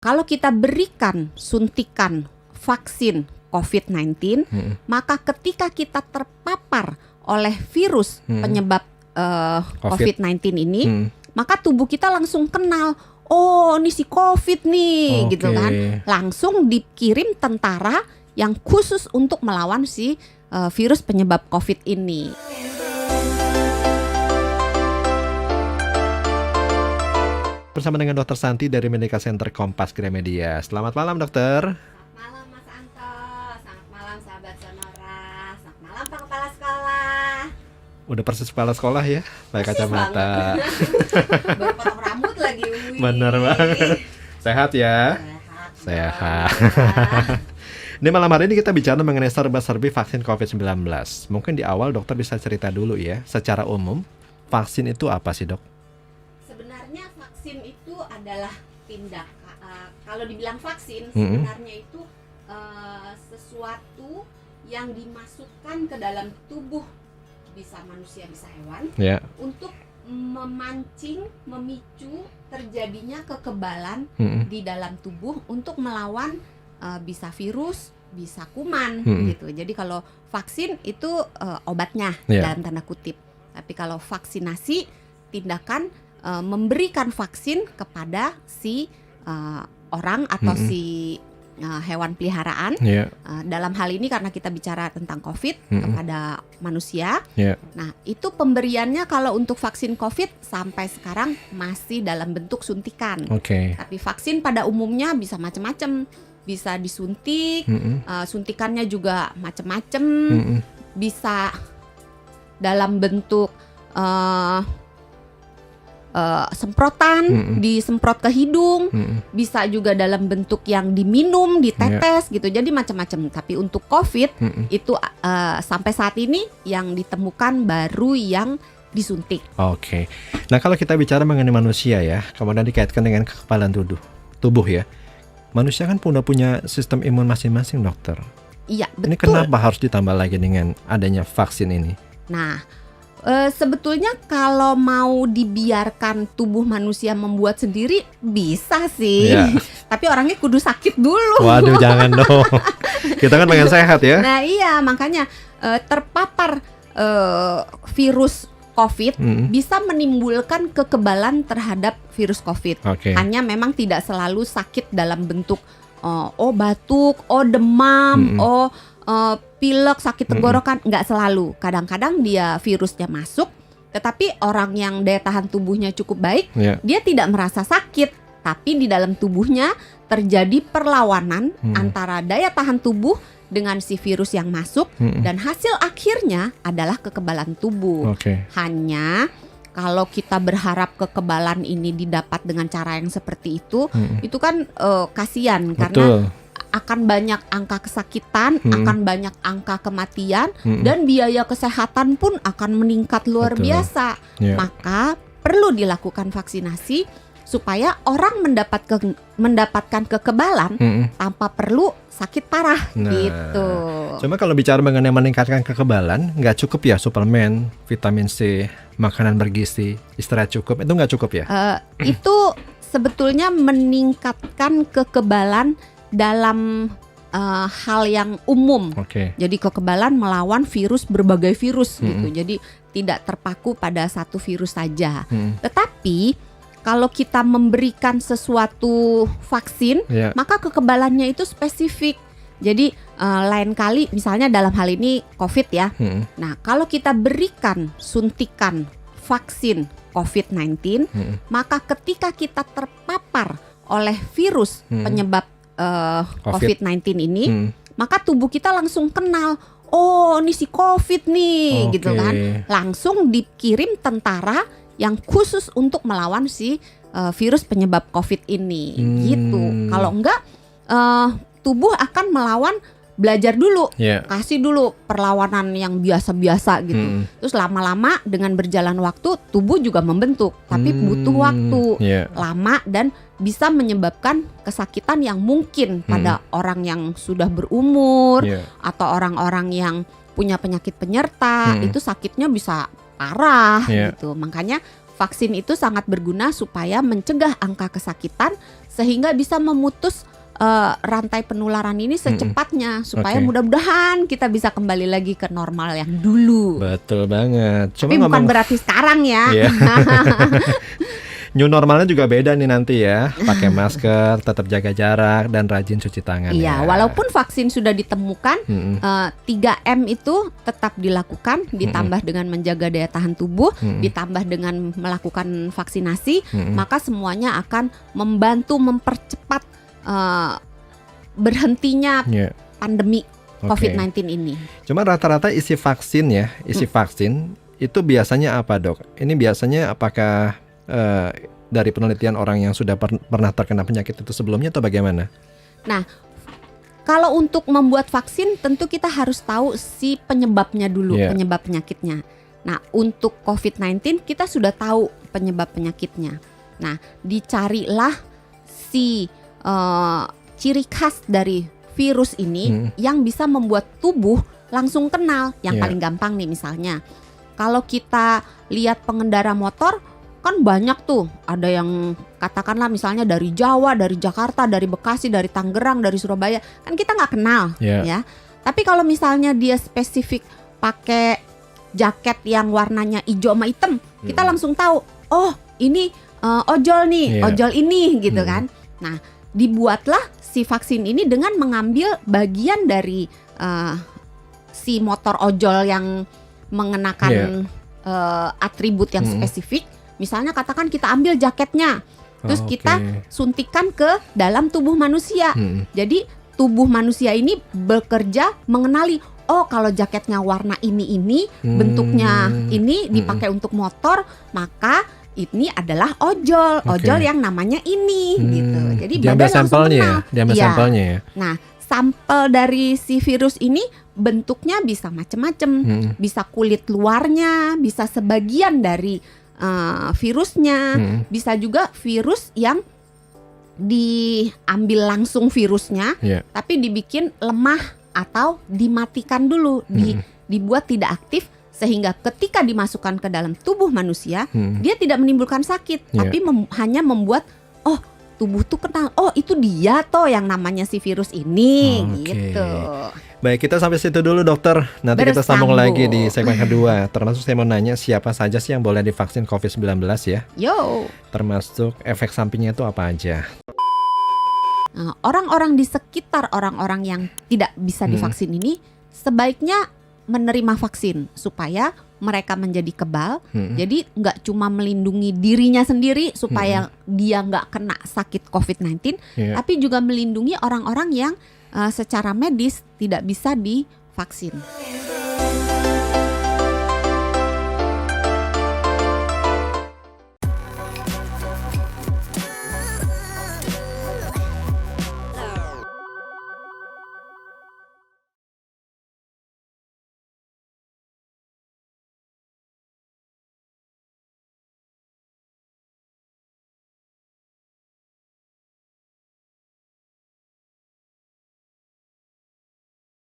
Kalau kita berikan suntikan vaksin COVID-19, maka ketika kita terpapar oleh virus penyebab COVID-19 ini, maka tubuh kita langsung kenal, oh ini si COVID nih, gitu kan. Langsung dikirim tentara yang khusus untuk melawan si virus penyebab COVID ini. Bersama dengan Dr. Santi dari Medical Center Kompas Gramedia. Selamat malam, dokter. Selamat malam, Mas Anto. Selamat malam, sahabat Sonora. Selamat malam, Pak Kepala Sekolah. Udah persis kepala sekolah ya, pakai kacamata. Baru potong rambut lagi. Bener banget. Sehat ya? Sehat. Ini malam hari ini kita bicara mengenai serba-serbi vaksin COVID-19. Mungkin di awal dokter bisa cerita dulu ya, secara umum, vaksin itu apa sih, dok? Sebenarnya vaksin itu adalah tindakan, kalau dibilang vaksin, sebenarnya itu sesuatu yang dimasukkan ke dalam tubuh, bisa manusia, bisa hewan, untuk memancing, memicu terjadinya kekebalan di dalam tubuh untuk melawan bisa virus, bisa kuman gitu. Jadi kalau vaksin itu obatnya dalam tanda kutip. Tapi kalau vaksinasi, tindakan memberikan vaksin kepada si orang atau si hewan peliharaan. Dalam hal ini karena kita bicara tentang COVID kepada manusia. Nah, itu pemberiannya kalau untuk vaksin COVID sampai sekarang masih dalam bentuk suntikan. Tapi vaksin pada umumnya bisa macam-macam. Bisa disuntik, suntikannya juga macam-macam. Bisa dalam bentuk semprotan, disemprot ke hidung, bisa juga dalam bentuk yang diminum, ditetes gitu. Jadi macam-macam. Tapi untuk COVID itu sampai saat ini yang ditemukan baru yang disuntik. Nah, kalau kita bicara mengenai manusia ya, kemudian dikaitkan dengan kekebalan tubuh ya. Manusia kan udah punya sistem imun masing-masing, dokter. Iya, betul. Ini kenapa harus ditambah lagi dengan adanya vaksin ini? Nah, sebetulnya kalau mau dibiarkan tubuh manusia membuat sendiri bisa sih, tapi orangnya kudu sakit dulu. Waduh, jangan dong. Kita kan pengen sehat ya. Nah iya, makanya terpapar virus COVID bisa menimbulkan kekebalan terhadap virus COVID. Hanya memang tidak selalu sakit dalam bentuk batuk, demam, pilek, sakit tenggorokan, nggak selalu. Kadang-kadang dia virusnya masuk, tetapi orang yang daya tahan tubuhnya cukup baik, dia tidak merasa sakit, tapi di dalam tubuhnya terjadi perlawanan antara daya tahan tubuh dengan si virus yang masuk, dan hasil akhirnya adalah kekebalan tubuh. Hanya kalau kita berharap kekebalan ini didapat dengan cara yang seperti itu kan kasihan. Karena akan banyak angka kesakitan, akan banyak angka kematian, dan biaya kesehatan pun akan meningkat luar biasa. Maka perlu dilakukan vaksinasi supaya orang mendapatkan kekebalan tanpa perlu sakit parah gitu. Cuma kalau bicara mengenai meningkatkan kekebalan, nggak cukup ya suplemen, vitamin C, makanan bergizi, istirahat cukup, itu nggak cukup ya? Itu sebetulnya meningkatkan kekebalan dalam hal yang umum. Jadi kekebalan melawan berbagai virus gitu. Jadi tidak terpaku pada satu virus saja. Tetapi kalau kita memberikan sesuatu vaksin, maka kekebalannya itu spesifik. Jadi lain kali misalnya dalam hal ini COVID ya. Nah, kalau kita berikan suntikan vaksin COVID-19, maka ketika kita terpapar oleh virus penyebab COVID-19 ini, maka tubuh kita langsung kenal, oh ini si COVID nih, gitu kan. Langsung dikirim tentara yang khusus untuk melawan si virus penyebab COVID ini, gitu. Kalau enggak, tubuh akan melawan, belajar dulu, kasih dulu perlawanan yang biasa-biasa gitu. Terus lama-lama dengan berjalan waktu, tubuh juga membentuk, tapi butuh waktu lama dan bisa menyebabkan kesakitan yang mungkin pada orang yang sudah berumur atau orang-orang yang punya penyakit penyerta, itu sakitnya bisa parah gitu. Makanya vaksin itu sangat berguna supaya mencegah angka kesakitan sehingga bisa memutus rantai penularan ini secepatnya supaya mudah-mudahan kita bisa kembali lagi ke normal yang dulu. Betul banget. Tapi bukan berarti sekarang ya. New normalnya juga beda nih nanti ya. Pakai masker, tetap jaga jarak, dan rajin cuci tangan. Iya, walaupun vaksin sudah ditemukan, 3M itu tetap dilakukan, ditambah dengan menjaga daya tahan tubuh, ditambah dengan melakukan vaksinasi, maka semuanya akan membantu mempercepat berhentinya pandemi COVID-19 ini. Cuma rata-rata isi vaksin itu biasanya apa, Dok? Ini biasanya apakah dari penelitian orang yang sudah pernah terkena penyakit itu sebelumnya atau bagaimana? Nah, kalau untuk membuat vaksin tentu kita harus tahu si penyebabnya dulu, penyebab penyakitnya. Nah, untuk COVID-19 kita sudah tahu penyebab penyakitnya. Nah, dicarilah si ciri khas dari virus ini yang bisa membuat tubuh langsung kenal. Yang paling gampang nih misalnya, kalau kita lihat pengendara motor, kan banyak tuh, ada yang katakanlah misalnya dari Jawa, dari Jakarta, dari Bekasi, dari Tangerang, dari Surabaya, kan kita nggak kenal ya. Tapi kalau misalnya dia spesifik pakai jaket yang warnanya hijau sama hitam, kita langsung tahu, oh ini ojol nih, ojol ini gitu kan. Nah, dibuatlah si vaksin ini dengan mengambil bagian dari si motor ojol yang mengenakan atribut yang spesifik. Misalnya katakan kita ambil jaketnya, terus kita suntikan ke dalam tubuh manusia. Jadi tubuh manusia ini bekerja mengenali, oh kalau jaketnya warna ini bentuknya ini dipakai untuk motor, maka ini adalah ojol yang namanya ini gitu. Jadi diambil sampelnya, sampelnya ya. Nah, sampel dari si virus ini bentuknya bisa macam-macam, bisa kulit luarnya, bisa sebagian dari virusnya, bisa juga virus yang diambil langsung virusnya, tapi dibikin lemah atau dimatikan dulu, dibuat tidak aktif sehingga ketika dimasukkan ke dalam tubuh manusia, dia tidak menimbulkan sakit, tapi hanya membuat tubuh tuh kenal, oh itu dia toh yang namanya si virus ini, gitu. Baik, kita sampai situ dulu dokter. Nanti kita sambung lagi di segmen kedua. Termasuk saya mau nanya siapa saja sih yang boleh divaksin COVID-19 ya? Yo. Termasuk efek sampingnya itu apa aja? Nah, orang-orang di sekitar orang-orang yang tidak bisa divaksin ini sebaiknya menerima vaksin supaya mereka menjadi kebal. Jadi nggak cuma melindungi dirinya sendiri supaya dia nggak kena sakit COVID-19, tapi juga melindungi orang-orang yang secara medis tidak bisa divaksin.